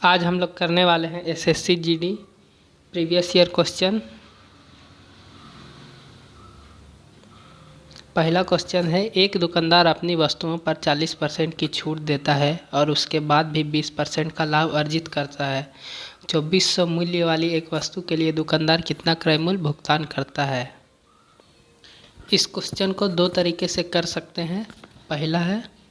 आज हम लोग करने वाले हैं SSC GD previous year question. पहला क्वेश्चन है, एक दुकानदार अपनी वस्तुओं पर 40% की छूट देता है और उसके बाद भी 20% का लाभ अर्जित करता है। 2400 मूल्य वाली एक वस्तु के लिए दुकानदार कितना क्रय मूल्य भुगतान करता है। इस क्वेश्चन को दो तरीके से कर सकते हैं। पहला है,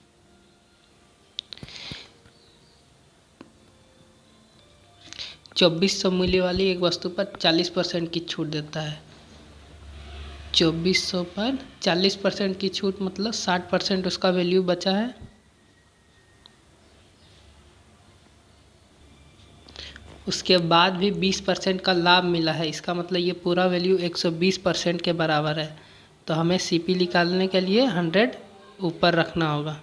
चौबीस सौ मूल्य वाली एक वस्तु पर 40% की छूट देता है। 2400 पर 40% की छूट मतलब 60% उसका वैल्यू बचा है। उसके बाद भी 20% का लाभ मिला है, इसका मतलब ये पूरा वैल्यू 120% के बराबर है। तो हमें सीपी निकालने के लिए 100 ऊपर रखना होगा।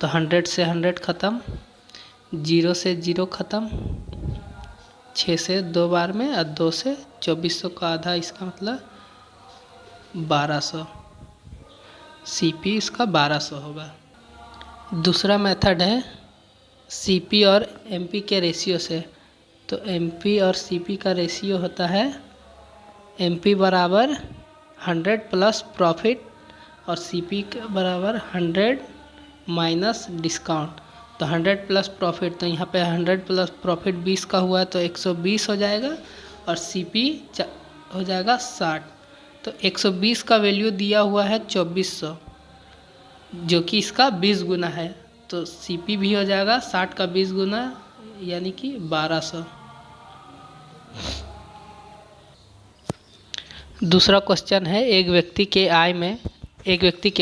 तो 100 से 100 ख़त्म, 0 से 0 ख़त्म, 6 से 2 बार में और 2 से 2400 का आधा, इसका मतलब 1200। सीपी इसका 1200 होगा। दूसरा मेथड है सीपी और एमपी के रेशियो से। तो एमपी और सीपी का रेशियो होता है एमपी बराबर 100 प्लस प्रॉफिट और सीपी के बराबर 100 माइनस डिस्काउंट। तो 100 प्लस प्रॉफिट, तो यहाँ पे 100 प्लस प्रॉफिट 20 का हुआ है तो 120 हो जाएगा और सीपी हो जाएगा 60। तो 120 का वैल्यू दिया हुआ है 2400, जो कि इसका 20 गुना है। तो सीपी भी हो जाएगा 60 का 20 गुना, यानी कि 1200। दूसरा क्वेश्चन है, एक व्यक्ति की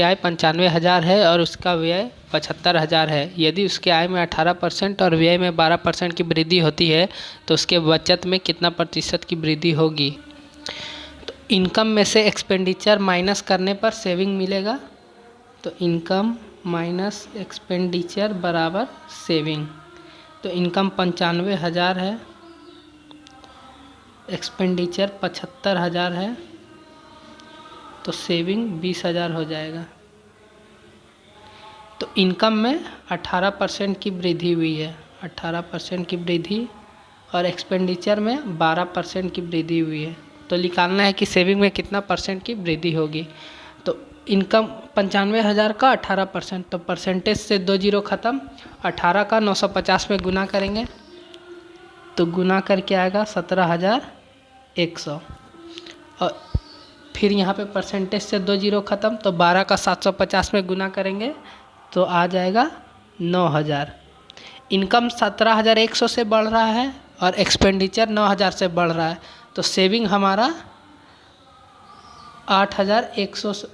आय 95,000 है और उसका व्यय 75,000 है। यदि उसके आय में 18% और व्यय में 12% की वृद्धि होती है तो उसके बचत में कितना प्रतिशत की वृद्धि होगी। तो इनकम में से एक्सपेंडिचर माइनस करने पर सेविंग मिलेगा। तो इनकम माइनस एक्सपेंडिचर बराबर सेविंग। तो इनकम 95,000 है, एक्सपेंडिचर 75,000 है, तो सेविंग 20,000 हो जाएगा। तो इनकम में 18% की वृद्धि हुई है, 18% की वृद्धि, और एक्सपेंडिचर में 12% की वृद्धि हुई है। तो निकालना है कि सेविंग में कितना परसेंट की वृद्धि होगी। तो इनकम 95,000 का 18%, तो परसेंटेज से 2 जीरो ख़त्म, 18 का 950 में गुना करेंगे तो गुना करके आएगा 17,100। और फिर यहाँ पे परसेंटेज से 2 जीरो ख़त्म, तो 12 का 750 में गुना करेंगे तो आ जाएगा 9,000। इनकम 17,100 से बढ़ रहा है और एक्सपेंडिचर 9,000 से बढ़ रहा है, तो सेविंग हमारा 8,100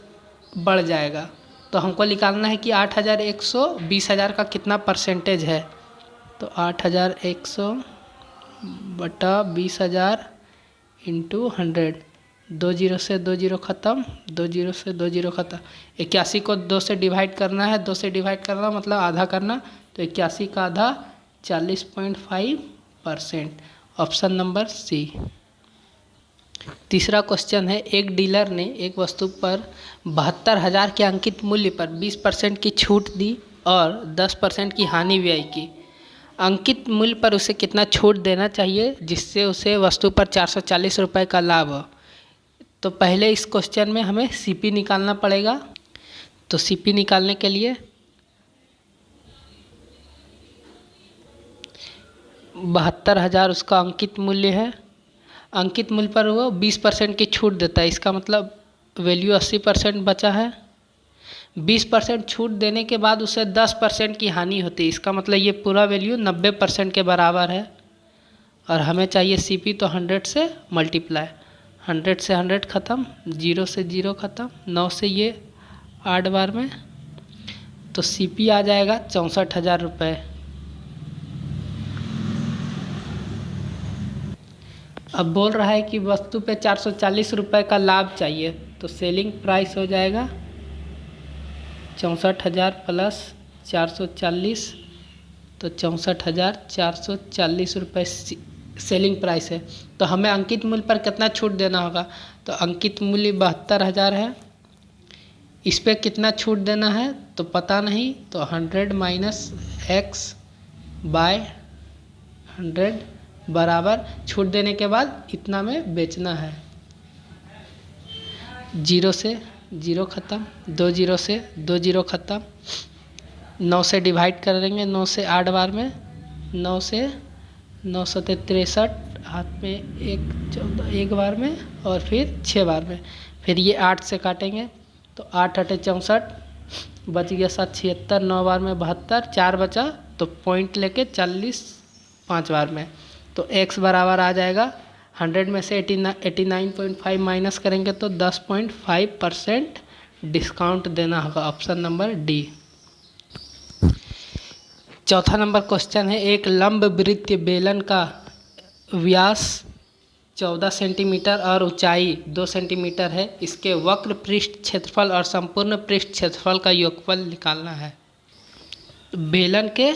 बढ़ जाएगा। तो हमको निकालना है कि 8,100 20,000 का कितना परसेंटेज है। तो 8,100 बटा 20,000 इंटू 100, 2 जीरो से 2 जीरो ख़त्म, 2 जीरो से 2 जीरो ख़त्म। 81 को 2 से डिवाइड करना है, 2 से डिवाइड करना मतलब आधा करना, तो 81 का आधा 40.5%। Option number C. तीसरा क्वेश्चन है, एक डीलर ने एक वस्तु पर 72,000 के अंकित मूल्य पर 20% की छूट दी और 10% की हानि व्यय की। अंकित मूल्य पर उसे कितना छूट देना चाहिए जिससे उसे वस्तु पर 440 रुपये का लाभ हो। तो पहले इस क्वेश्चन में हमें सीपी निकालना पड़ेगा। तो सीपी निकालने के लिए 72,000 उसका अंकित मूल्य है। अंकित मूल्य पर वो 20% की छूट देता है, इसका मतलब वैल्यू 80% बचा है। 20% छूट देने के बाद उसे 10% की हानि होती है, इसका मतलब ये पूरा वैल्यू 90% के बराबर है। और हमें चाहिए सीपी, तो 100 से मल्टीप्लाई, 100 से 100 ख़त्म, 0 से 0 ख़त्म, 9 से ये 8 बार में, तो सीपी आ जाएगा 64,000 रुपये। अब बोल रहा है कि वस्तु पे 440 रुपये का लाभ चाहिए, तो सेलिंग प्राइस हो जाएगा 64,000 प्लस 440, तो 64,440 रुपये सेलिंग प्राइस है। तो हमें अंकित मूल्य पर कितना छूट देना होगा। तो अंकित मूल्य 72,000 है, इस पर कितना छूट देना है तो पता नहीं, तो 100 माइनस एक्स बाय 100 बराबर छूट देने के बाद इतना में बेचना है। 0 से 0 ख़त्म, 2 0 से 2 0 ख़त्म, 9 से डिवाइड कर देंगे, 9 से 8 बार में, 9 से 9 सते 63, हाथ में 1 14 एक बार में और फिर 6 बार में। फिर ये 8 से काटेंगे तो 8 8 64, बच गया 7 76, 9 बार में 72, 4 बचा तो पॉइंट लेके 40 5 बार में। तो x बराबर आ जाएगा 100 में से 89.5 माइनस करेंगे तो 10.5% डिस्काउंट देना होगा। Option number D. चौथा नंबर क्वेश्चन है, एक लंब वृत्तीय बेलन का व्यास 14 सेंटीमीटर और ऊंचाई 2 सेंटीमीटर है। इसके वक्र पृष्ठ क्षेत्रफल और संपूर्ण पृष्ठ क्षेत्रफल का योगफल निकालना है। बेलन के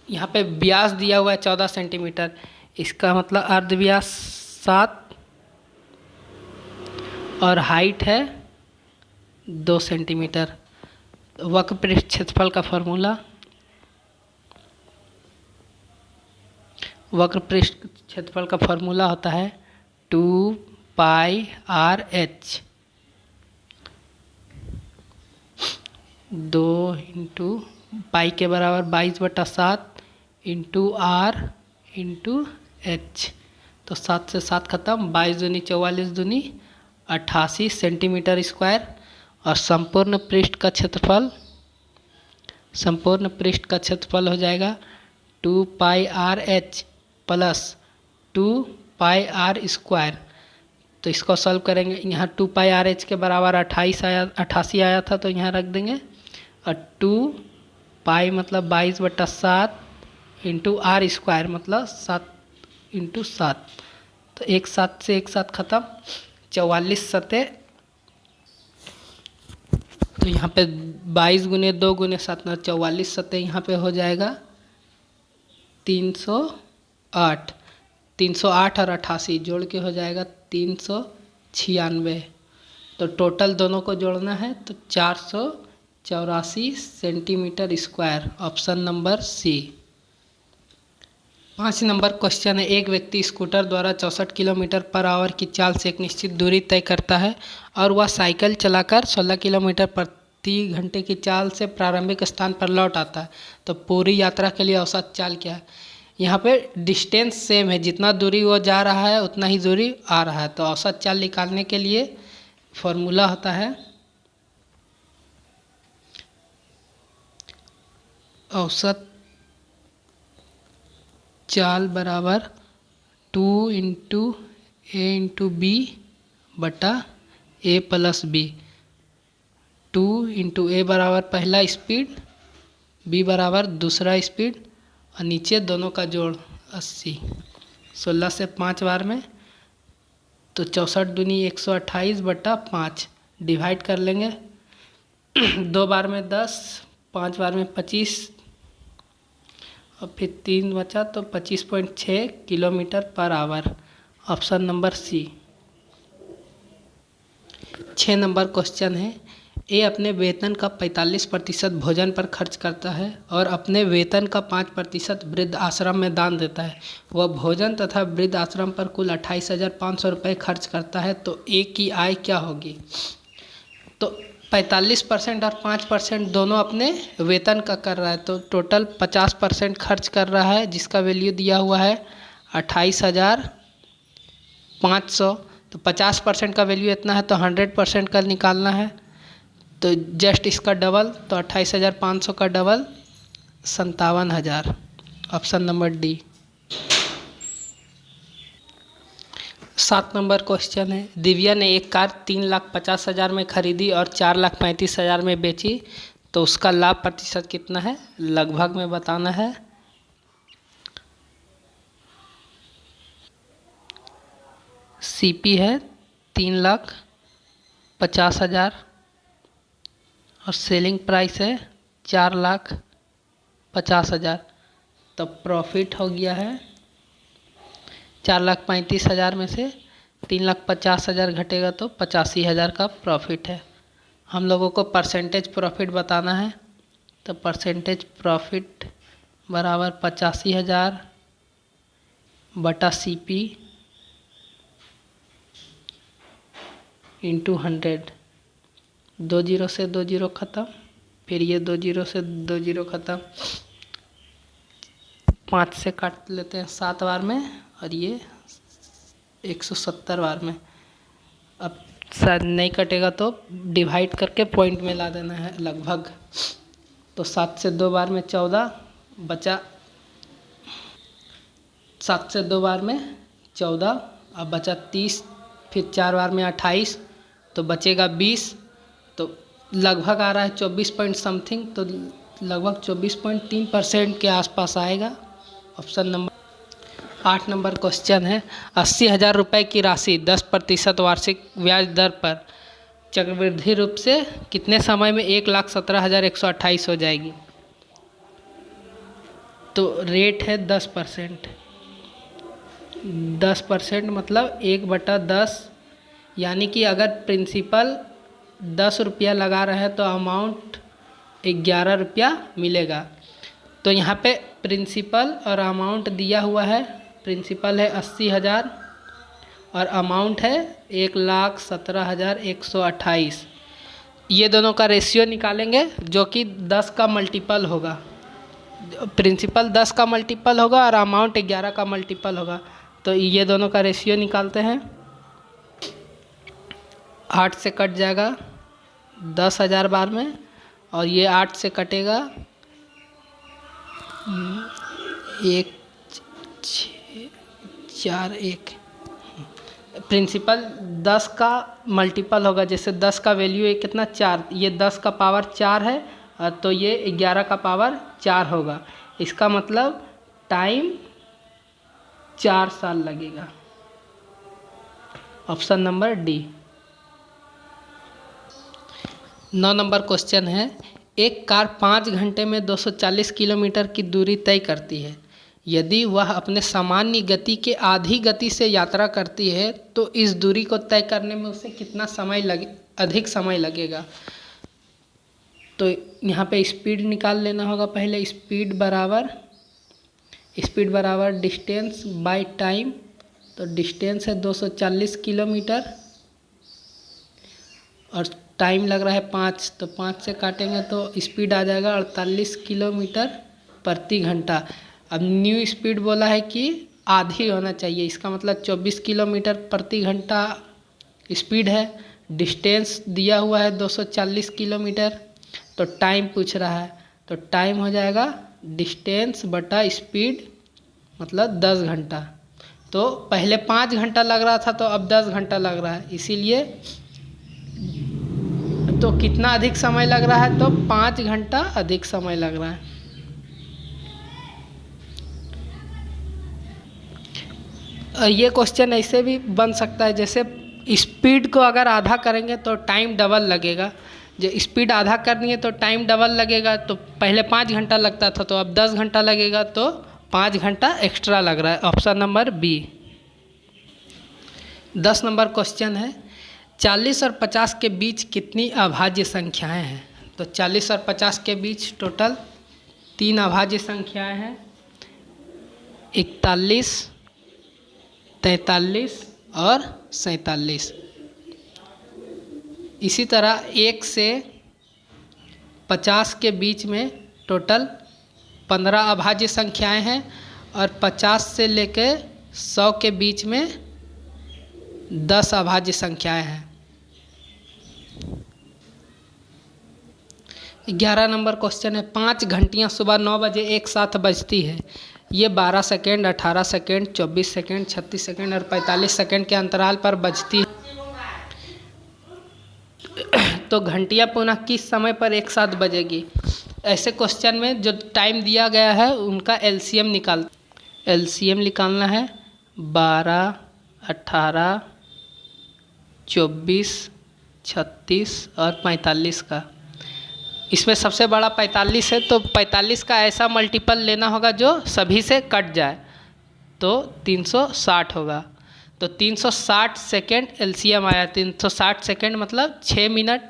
यहाँ पे व्यास दिया हुआ है 14 सेंटीमीटर, इसका मतलब अर्ध व्यास 7 और हाइट है 2 सेंटीमीटर। वक्र पृष्ठ क्षेत्रफल का फॉर्मूला, वक्र पृष्ठ क्षेत्रफल का फॉर्मूला होता है 2πr/h, 2 इंटू पाई के बराबर 22/7 इंटू r इंटू h। तो 7 से 7 खत्म, 22 दूनी 44 दूनी 88 सेंटीमीटर स्क्वायर। और संपूर्ण पृष्ठ का क्षेत्रफल, संपूर्ण पृष्ठ का क्षेत्रफल हो जाएगा 2πr/h प्लस 2πr²। तो इसको सॉल्व करेंगे, यहाँ 2πr/h के बराबर 88 आया था तो यहाँ रख देंगे, और 2π मतलब 22/7 इंटू r² मतलब 7 इंटू 7। तो एक 7 से एक 7 खत्म, 44 सते, तो यहाँ पे 22 गुने 2 गुने 7 ना 44 सते यहाँ पे हो जाएगा 308। 308 और 88 जोड़ के हो जाएगा 396। तो टोटल दोनों को जोड़ना है तो 484 centimetre square. Option number C. 5 number question है, एक व्यक्ति स्कूटर द्वारा 64 किलोमीटर पर आवर की चाल से एक निश्चित दूरी तय करता है और वह साइकिल चलाकर 16 किलोमीटर प्रति घंटे की चाल से प्रारंभिक स्थान पर लौट आता है। तो पूरी यात्रा के लिए औसत चाल क्या है? यहाँ पे डिस्टेंस सेम है, जितना दूरी वो जा रहा है उतना ही दूरी आ रहा है। तो औसत चाल निकालने के लिए फॉर्मूला होता है औसत चाल बराबर 2 इंटू ए इंटू बी बटा ए प्लस बी। 2 इंटू ए बराबर पहला स्पीड, बी बराबर दूसरा स्पीड, और नीचे दोनों का जोड़ 80। 16 से 5 बार में तो 64 दूनी 128 बटा 5 डिवाइड कर लेंगे। 2 बार में 10, 5 बार में 25 और फिर 3 बचा तो 25.6 kilometre per hour. Option number C. 6 number question है, ए अपने वेतन का 45% भोजन पर खर्च करता है और अपने वेतन का 5% वृद्ध आश्रम में दान देता है। वह भोजन तथा वृद्ध आश्रम पर कुल 28,500 रुपये खर्च करता है। तो ए की आय क्या होगी? तो 45% और 5% दोनों अपने वेतन का कर रहा है, तो टोटल 50% खर्च कर रहा है, जिसका वैल्यू दिया हुआ है 28,500। तो 50% का वैल्यू इतना है तो 100% का निकालना है। तो जस्ट इसका डबल, तो 28,500 का double 57,000। Option number D. 7 number question है, दिव्या ने एक कार 3,50,000 में खरीदी और 4,35,000 में बेची, तो उसका लाभ प्रतिशत कितना है? लगभग में बताना है। सीपी है 3,50,000 और सेलिंग प्राइस है 4,50,000। तो प्रॉफिट हो गया है 4,35,000 में से 3,50,000 घटेगा तो 85,000 का प्रॉफिट है। हम लोगों को परसेंटेज प्रॉफिट बताना है, तो परसेंटेज प्रॉफिट बराबर 85,000 बटा CP इंटू 100। 2 जीरो से 2 जीरो ख़त्म, फिर ये 2 जीरो से 2 जीरो ख़त्म, 5 से काट लेते हैं 7 बार में, और ये 170 बार में। अब शायद नहीं कटेगा तो डिवाइड करके पॉइंट में ला देना है लगभग। तो 7 से 2 बार में 14 बचा, 7 से 2 बार में 14, अब बचा 30, फिर 4 बार में 28, तो बचेगा 20, तो लगभग आ रहा है 24 पॉइंट समथिंग, तो लगभग 24.3% के आसपास आएगा। ऑप्शन नंबर 8 नंबर क्वेश्चन है, 80,000 रुपये की राशि 10% वार्षिक ब्याज दर पर चक्रवृद्धि रूप से कितने समय में 1,17,128 हो जाएगी। तो रेट है 10%। 10% मतलब 1/10, यानी कि अगर प्रिंसिपल 10 रुपया लगा रहे हैं तो अमाउंट 11 रुपया मिलेगा। तो यहाँ पे प्रिंसिपल और अमाउंट दिया हुआ है, प्रिंसिपल है 80,000 और अमाउंट है 1,17,128। ये दोनों का रेशियो निकालेंगे जो कि 10 का मल्टीपल होगा। प्रिंसिपल 10 का मल्टीपल होगा और अमाउंट 11 का मल्टीपल होगा। तो ये दोनों का रेशियो निकालते हैं। 8 से कट जाएगा 10,000 बार में, और ये 8 से कटेगा 1 6 4 1। प्रिंसिपल 10 का मल्टीपल होगा, जैसे 10 का वैल्यू है कितना 4, ये 10 का पावर 4 है, तो ये 11 का पावर 4 होगा। इसका मतलब टाइम 4 साल लगेगा। Option number D. 9 number question है, एक कार 5 घंटे में 240 किलोमीटर की दूरी तय करती है। यदि वह अपने सामान्य गति के आधी गति से यात्रा करती है तो इस दूरी को तय करने में उसे कितना अधिक समय लगेगा। तो यहाँ पे स्पीड निकाल लेना होगा पहले। स्पीड बराबर डिस्टेंस बाय टाइम। तो डिस्टेंस है 240 किलोमीटर और टाइम लग रहा है 5, तो 5 से काटेंगे तो स्पीड आ जाएगा 48 किलोमीटर प्रति घंटा। अब न्यू स्पीड बोला है कि आधी होना चाहिए, इसका मतलब 24 किलोमीटर प्रति घंटा स्पीड है। डिस्टेंस दिया हुआ है 240 किलोमीटर, तो टाइम पूछ रहा है, तो टाइम हो जाएगा डिस्टेंस बटा स्पीड, मतलब 10 घंटा। तो पहले 5 घंटा लग रहा था तो अब 10 घंटा लग रहा है, इसीलिए तो कितना अधिक समय लग रहा है, तो 5 घंटा अधिक समय लग रहा है। ये क्वेश्चन ऐसे भी बन सकता है, जैसे स्पीड को अगर आधा करेंगे तो टाइम डबल लगेगा। जो स्पीड आधा करनी है तो टाइम डबल लगेगा, तो पहले 5 घंटा लगता था तो अब 10 घंटा लगेगा, तो 5 घंटा एक्स्ट्रा लग रहा है। Option number B. 10 number question है, 40 और 50 के बीच कितनी अभाज्य संख्याएं हैं। तो 40 और 50 के बीच टोटल 3 अभाज्य संख्याएं हैं, 41, 43 और 47। इसी तरह 1 से 50 के बीच में टोटल 15 अभाज्य संख्याएं हैं और 50 से लेकर 100 के बीच में 10 अभाज्य संख्याएं हैं। 11 नंबर क्वेश्चन है, 5 घंटियां सुबह 9 बजे एक साथ बजती है। ये 12 सेकेंड, 18 सेकेंड, 24 सेकेंड, 36 सेकेंड और 45 सेकेंड के अंतराल पर बजती है। तो घंटियां पुनः किस समय पर एक साथ बजेगी। ऐसे क्वेश्चन में जो टाइम दिया गया है उनका एलसीएम निकालना है। 12, 18, 24, 36 और 45 का। इसमें सबसे बड़ा 45 है, तो 45 का ऐसा मल्टीपल लेना होगा जो सभी से कट जाए, तो 360 होगा। तो 360 सेकेंड एलसीएम आया। 360 सेकेंड मतलब 6 मिनट।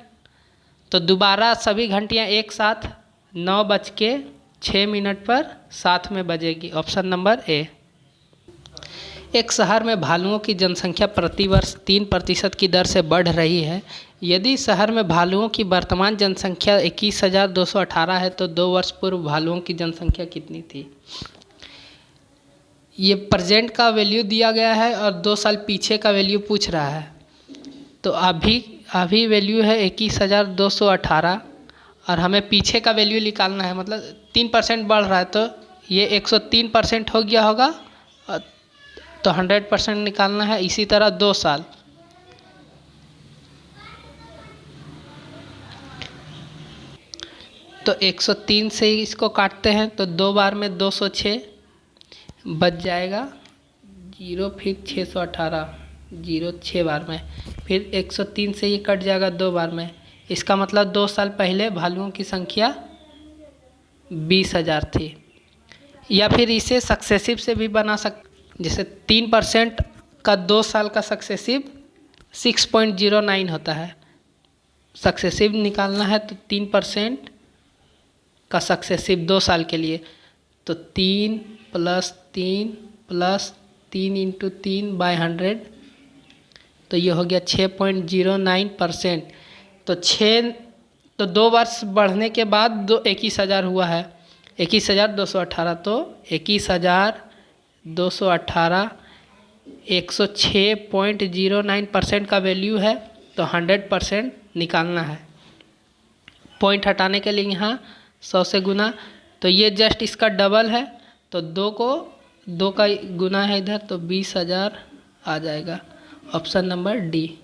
तो दोबारा सभी घंटियां एक साथ 9 बज के 6 मिनट पर 7 में बजेगी। Option number A. एक शहर में भालुओं की जनसंख्या प्रतिवर्ष 3% की दर से बढ़ रही है। यदि शहर में भालुओं की वर्तमान जनसंख्या 21,218 है तो 2 वर्ष पूर्व भालुओं की जनसंख्या कितनी थी। ये प्रेजेंट का वैल्यू दिया गया है और 2 साल पीछे का वैल्यू पूछ रहा है। तो अभी वैल्यू है 21,218 और हमें पीछे का वैल्यू निकालना है, मतलब 3% बढ़ रहा है तो ये 103% हो गया होगा, तो 100% निकालना है। इसी तरह 2 साल, तो 103 से इसको काटते हैं तो 2 बार में 206 बच जाएगा 0, फिर 618 0 6 बार में, फिर 103 से ये कट जाएगा 2 बार में। इसका मतलब 2 साल पहले भालुओं की संख्या 20,000 थी। या फिर इसे सक्सेसिव से भी बना जैसे 3% का 2 साल का सक्सेसिव 6.09 होता है। सक्सेसिव निकालना है तो 3% का सक्सेसिव 2 साल के लिए, तो 3 + 3 + 3 × 3/100, तो ये हो गया 6.09%। तो 2 वर्ष बढ़ने के बाद 21,000 हुआ है, 21,218, तो 21,218 106.09% का वैल्यू है, तो 100% निकालना है। पॉइंट हटाने के लिए यहाँ 100 से गुना, तो ये जस्ट इसका डबल है, तो 2 का गुना है इधर, तो 20,000 आ जाएगा। Option number D.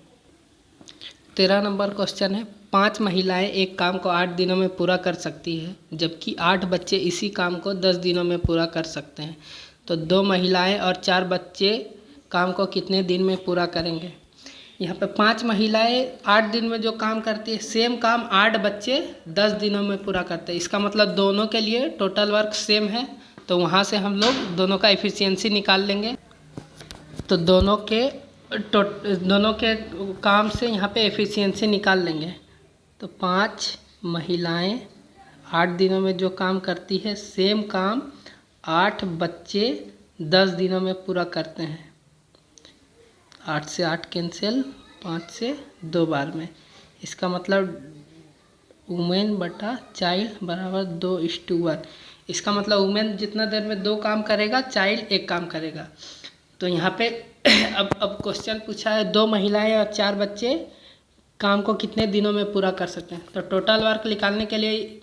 13 number question है, 5 महिलाएं एक काम को 8 दिनों में पूरा कर सकती है, जबकि 8 बच्चे इसी काम को 10 दिनों में पूरा कर सकते हैं। तो 2 महिलाएं और 4 बच्चे काम को कितने दिन में पूरा करेंगे। यहाँ पे 5 महिलाएं 8 दिन में जो काम करती है, सेम काम 8 बच्चे 10 दिनों में पूरा करते हैं। इसका मतलब दोनों के लिए टोटल वर्क सेम है, तो वहाँ से हम लोग दोनों का एफिशिएंसी निकाल लेंगे। तो दोनों के काम से यहाँ पे एफिशिएंसी निकाल लेंगे। तो 5 महिलाएं 8 दिनों में जो काम करती है, सेम काम 8 बच्चे 10 दिनों में पूरा करते हैं। 8 से 8 कैंसिल, 5 से 2 बार में। इसका मतलब वुमेन बटा चाइल्ड बराबर 2:1। इसका मतलब वुमेन जितना देर में 2 काम करेगा, चाइल्ड 1 काम करेगा। तो यहाँ पे अब क्वेश्चन पूछा है 2 महिलाएं और 4 बच्चे काम को कितने दिनों में पूरा कर सकते हैं। तो टोटल वर्क निकालने के लिए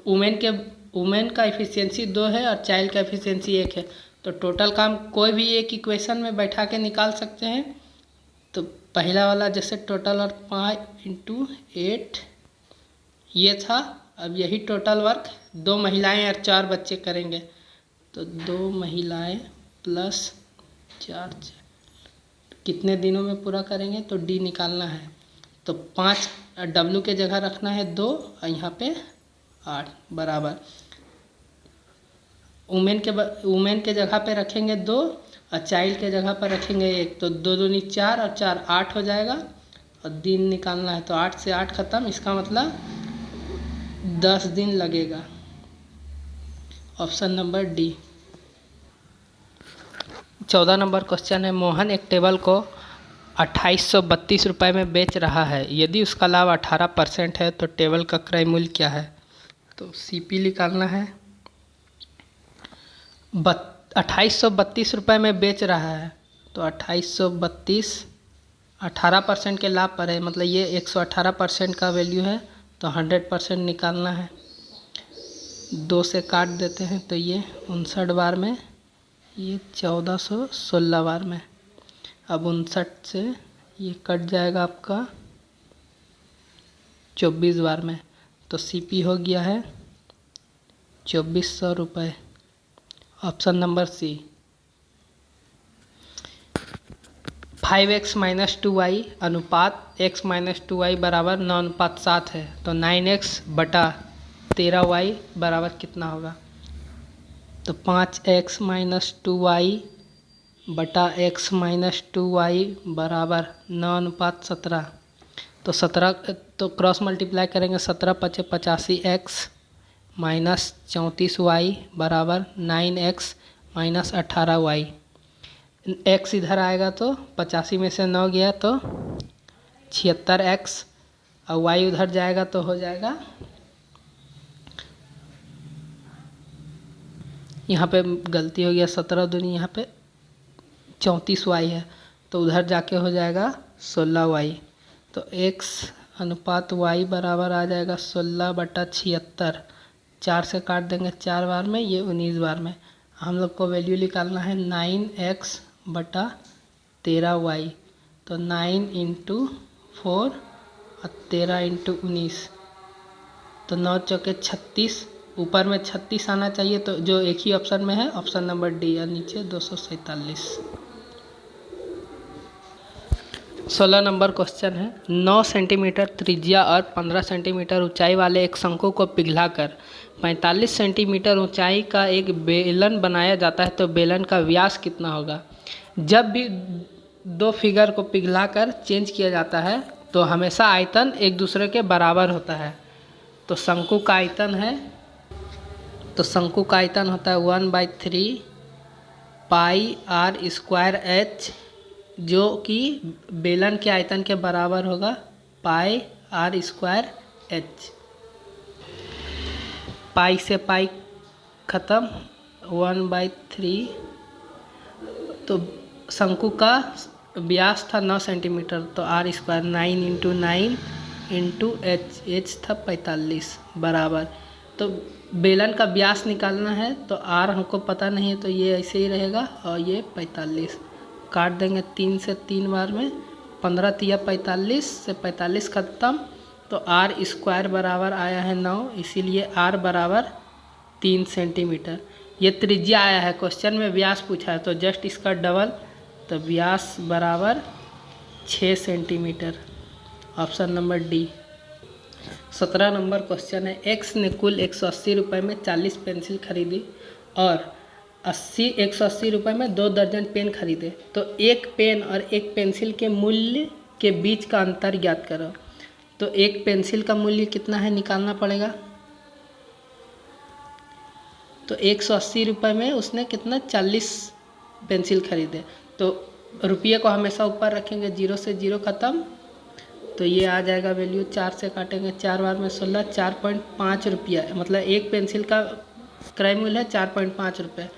वुमेन का एफिशिएंसी 2 है और चाइल्ड का एफिशिएंसी 1 है। तो टोटल काम कोई भी एक इक्वेशन में बैठा के निकाल सकते हैं। तो पहला वाला जैसे टोटल वर्क 5 × 8 ये था। अब यही टोटल वर्क 2 महिलाएं और 4 बच्चे करेंगे। तो 2 महिलाएं + 4 कितने दिनों में पूरा करेंगे, तो डी निकालना है। तो 5 डब्ल्यू के जगह रखना है 2 और यहाँ पे 8 बराबर वुमेन के जगह पे रखेंगे 2 और चाइल्ड के जगह पर रखेंगे 1। तो 2 दूनी 4 और 4 8 हो जाएगा और दिन निकालना है। तो 8 से 8 खत्म, इसका मतलब 10 दिन लगेगा। Option number D. 14 number question है, मोहन एक टेबल को 2832 रुपये में बेच रहा है। यदि उसका लाभ 18% है तो टेबल का क्रय मूल्य क्या है। तो सीपी निकालना है। 2832 रुपये में बेच रहा है, तो 2832 18% के लाभ पर है, मतलब ये 118% का वैल्यू है, तो 100% निकालना है। 2 से काट देते हैं तो ये 59 बार में, ये 1416 बार में। अब 59 से ये कट जाएगा आपका 24 बार में, तो सीपी हो गया है 2400 रुपये। ऑप्शन नंबर सी। 5x - 2y अनुपात x - 2y बराबर 9:7 है, तो 9x बटा 13y बराबर कितना होगा। तो 5x - 2y बटा x - 2y बराबर 9:17। तो 17 तो क्रॉस मल्टीप्लाई करेंगे, 17 × 5 = 85x माइनस 34y बराबर 9x माइनस 18y। x इधर आएगा तो 85 में से 9 गया तो 76x, और y उधर जाएगा तो हो जाएगा, यहाँ पे गलती हो गया, 17 दूनी यहाँ पे 34y है तो उधर जाके हो जाएगा 16y। तो x अनुपात y बराबर आ जाएगा 16/76। 4 से काट देंगे 4 बार में, ये 19 बार में। हम लोग को वैल्यू निकालना है 9x/13y। तो 9 × 4 और 13 × 19, तो 9 चौके 36, ऊपर में 36 आना चाहिए, तो जो एक ही ऑप्शन में है ऑप्शन नंबर डी, और नीचे 247। 16 नंबर क्वेश्चन है, 9 सेंटीमीटर त्रिज्या और 15 सेंटीमीटर ऊंचाई वाले एक शंकु को पिघलाकर 45 सेंटीमीटर ऊंचाई का एक बेलन बनाया जाता है, तो बेलन का व्यास कितना होगा। जब भी दो फिगर को पिघलाकर चेंज किया जाता है तो हमेशा आयतन एक दूसरे के बराबर होता है। तो शंकु का आयतन है, तो शंकु का आयतन होता है 1/3 πr²h, जो कि बेलन के आयतन के बराबर होगा πr²h। पाई से पाई खत्म, 1/3। तो शंकु का व्यास था 9 सेंटीमीटर, तो r² 9 × 9 × h था 45 बराबर। तो बेलन का व्यास निकालना है, तो r हमको पता नहीं है, तो ये ऐसे ही रहेगा, और ये 45 काट देंगे 3 से 3 बार में, 15 × 3 = 45 से 45 खत्म, तो r² बराबर आया है 9, इसीलिए r बराबर 3 सेंटीमीटर। ये त्रिज्या आया है, क्वेश्चन में व्यास पूछा है तो जस्ट इसका डबल, तो व्यास बराबर 6 centimetre, option number D. 17 number question है, x ने कुल 180 रुपये में 40 पेंसिल खरीदी और 180 रुपये में 2 दर्जन पेन खरीदे, तो एक पेन और एक पेंसिल के मूल्य के बीच का अंतर ज्ञात करो। तो एक पेंसिल का मूल्य कितना है निकालना पड़ेगा। तो 180 रुपये में उसने कितना 40 पेंसिल खरीदे, तो रुपये को हमेशा ऊपर रखेंगे, 0 से 0 ख़त्म, तो ये आ जाएगा वैल्यू, 4 से काटेंगे 4 बार में 16, 4.5 रुपया, मतलब एक पेंसिल का क्रय मूल्य है 4.5 रुपये।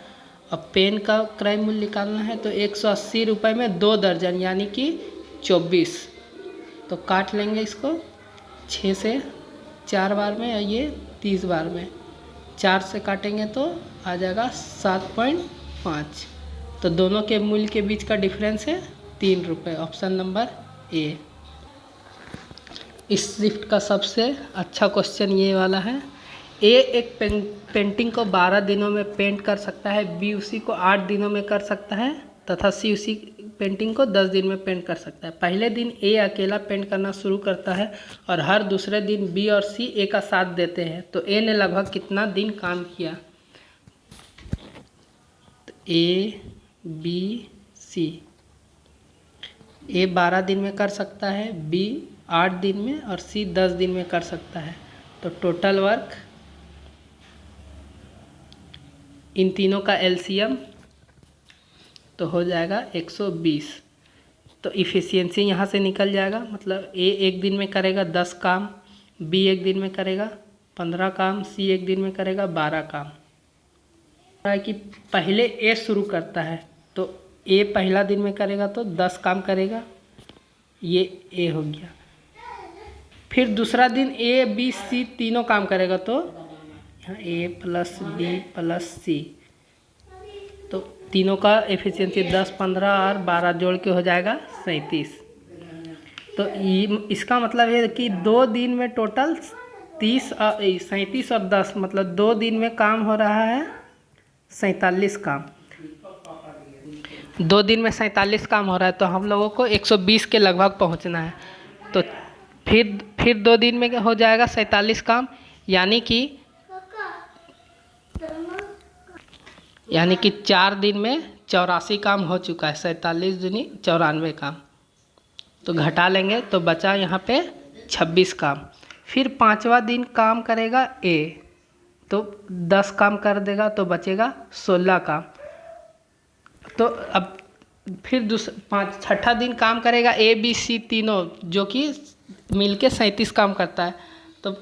अब पेन का क्रय मूल्य निकालना है, तो 180 रुपये में 2 दर्जन यानी कि 24, तो काट लेंगे इसको 6 से 4 बार में, और ये 30 बार में, 4 से काटेंगे तो आ जाएगा 7.5। तो दोनों के मूल्य के बीच का डिफरेंस है 3 रुपये, ऑप्शन नंबर ए। इस शिफ्ट का सबसे अच्छा क्वेश्चन ये वाला है, ए एक पेंटिंग को 12 दिनों में पेंट कर सकता है, बी उसी को 8 दिनों में कर सकता है, तथा सी उसी पेंटिंग को 10 दिन में पेंट कर सकता है। पहले दिन ए अकेला पेंट करना शुरू करता है और हर दूसरे दिन बी और सी ए का साथ देते हैं, तो ए ने लगभग कितना दिन काम किया। तो ए बी सी, ए 12 दिन में कर सकता है, बी 8 दिन में और सी 10 दिन में कर सकता है। तो टोटल वर्क इन तीनों का एलसीएम तो हो जाएगा 120। तो इफ़िशियंसी यहाँ से निकल जाएगा, मतलब ए एक दिन में करेगा 10 काम, बी एक दिन में करेगा 15 काम, सी एक दिन में करेगा 12 काम। है कि पहले ए शुरू करता है, तो ए पहला दिन में करेगा तो 10 काम करेगा, ये ए हो गया। फिर दूसरा दिन ए बी सी तीनों काम करेगा, तो यहाँ ए प्लस बी प्लस सी, तो तीनों का एफिशिएंसी 10, 15 और 12 जोड़ के हो जाएगा 37। तो इसका मतलब है कि 2 दिन में टोटल 37 और 10, मतलब 2 दिन में काम हो रहा है 47 काम। 2 दिन में 47 काम हो रहा है, तो हम लोगों को 120 के लगभग पहुंचना है। तो फिर 2 दिन में हो जाएगा 47 काम, यानी कि 4 दिन में 84 काम हो चुका है। 47 दूनी 94 काम, तो घटा लेंगे तो बचा यहाँ पे 26 काम। फिर 5वां दिन काम करेगा ए, तो 10 काम कर देगा तो बचेगा 16 काम। तो अब फिर छठा दिन काम करेगा ए बी सी तीनों, जो कि मिलके 37 काम करता है। तो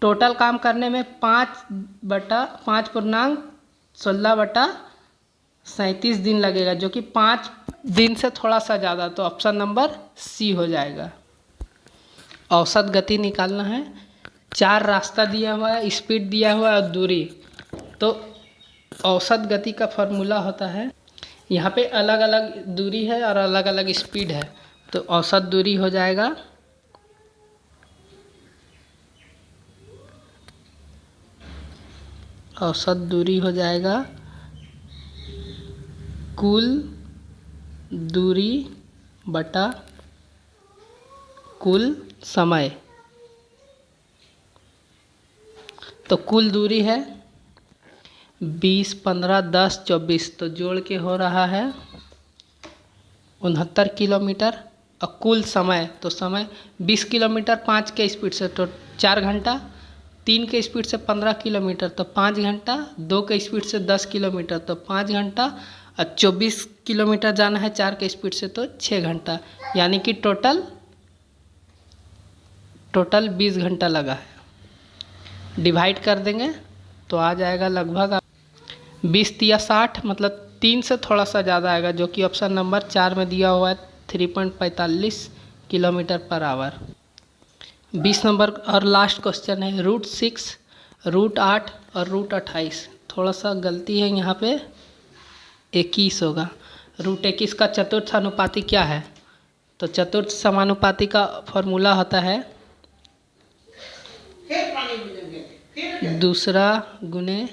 टोटल काम करने में 5/5 दिन लगेगा, जो कि 5 दिन से थोड़ा सा ज़्यादा। तो ऑप्शन नंबर सी हो जाएगा। औसत गति निकालना है। 4 रास्ता दिया हुआ है, स्पीड दिया हुआ है और दूरी। तो औसत गति का फॉर्मूला होता है, यहाँ पे अलग अलग दूरी है और अलग अलग स्पीड है। तो औसत दूरी हो जाएगा कुल दूरी बटा कुल समय। तो कुल दूरी है 20, 15, 10, 24, तो जोड़ के हो रहा है 69 किलोमीटर। और कुल समय, तो समय 20 किलोमीटर 5 के स्पीड से तो 4 घंटा, 3 के स्पीड से 15 किलोमीटर तो 5 घंटा, 2 के स्पीड से 10 किलोमीटर तो 5 घंटा, और 24 किलोमीटर जाना है 4 के स्पीड से तो 6 घंटा। यानी कि टोटल 20 घंटा लगा है। डिवाइड कर देंगे तो आ जाएगा लगभग 20 या 60, मतलब 3 से थोड़ा सा ज़्यादा आएगा, जो कि ऑप्शन नंबर 4 में दिया हुआ है 3.45 किलोमीटर पर आवर। 20 नंबर और लास्ट क्वेश्चन है √6, √8 और √28। थोड़ा सा गलती है यहाँ पे, 21 होगा। √21 का चतुर्थ अनुपाती क्या है? तो चतुर्थ समानुपाती का फॉर्मूला होता है दूसरा गुने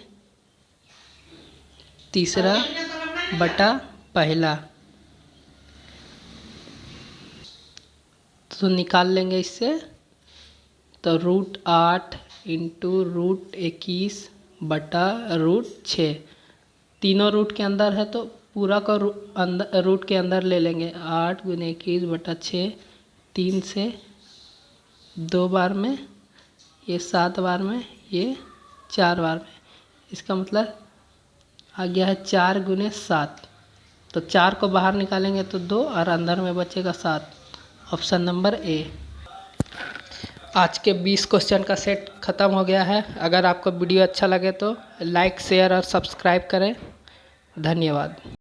तीसरा बटा पहला। तो निकाल लेंगे इससे। तो √8 इंटू √21 बटा √6, तीनों रूट के अंदर है तो पूरा का रूट के अंदर ले लेंगे। 8 गुने 21 बटा 6, 3 से 2 बार में, ये 7 बार में, ये 4 बार में। इसका मतलब आ गया है 4 गुने 7। तो 4 को बाहर निकालेंगे तो 2 और अंदर में बचेगा 7। Option number A. आज के 20 क्वेश्चन का सेट ख़त्म हो गया है। अगर आपको वीडियो अच्छा लगे तो लाइक, शेयर और सब्सक्राइब करें। धन्यवाद।